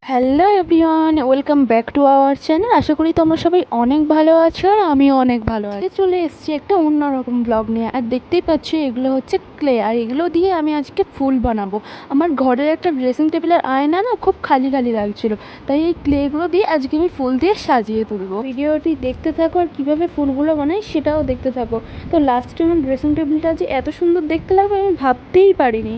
Hello everyone, welcome back to our channel. আশা করি তোমরা সবাই অনেক ভালো আছো আর আমিও অনেক ভালো আছি। চলে এসেছি একটা অন্যরকম ব্লগ নিয়ে। আর দেখতেই পাচ্ছ এগুলো হচ্ছে ক্লে, আর এগুলো দিয়ে আমি আজকে ফুল বানাবো। আমার ঘরের একটা ড্রেসিং টেবিলের আয়না না খুব খালি খালি লাগছিল, তাই এই ক্লেগুলো দিয়ে আজকে আমি ফুল দিয়ে সাজিয়ে তুলবো। ভিডিওটি দেখতে থাকো আর কীভাবে ফুলগুলো বানাই সেটাও দেখতে থাকো। তো লাস্টে আমার ড্রেসিং টেবিলটা যে এত সুন্দর দেখতে লাগবে আমি ভাবতেই পারিনি।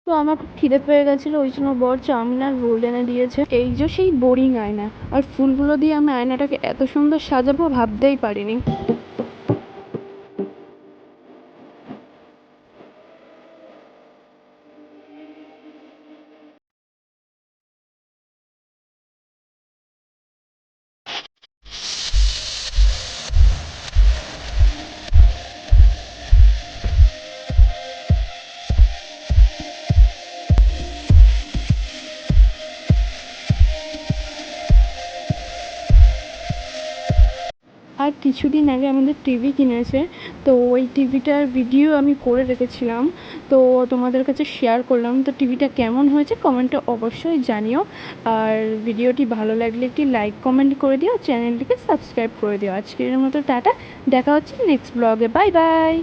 তো আমার খুব খিদে পেয়ে গেছিলো, ওই জন্য বর চাউমিন আর রোল এনে দিয়েছে। এই যে সেই বোরিং আয়না, আর ফুলগুলো দিয়ে আমি আয়নাটাকে এত সুন্দর সাজাবো ভাবতেই পারিনি। আর কিছুদিন আগে আমাদের টিভি কিনেছে, তো ওই টিভিটার ভিডিও আমি করে রেখেছিলাম, তো তোমাদের কাছে শেয়ার করলাম। তো টিভিটা কেমন হয়েছে কমেন্টে অবশ্যই জানিও। আর ভিডিওটি ভালো লাগলে একটি লাইক কমেন্ট করে দিও, চ্যানেলটিকে সাবস্ক্রাইব করে দিও। আজকের মতো টাটা, দেখা হচ্ছে নেক্সট ব্লগে। Bye bye.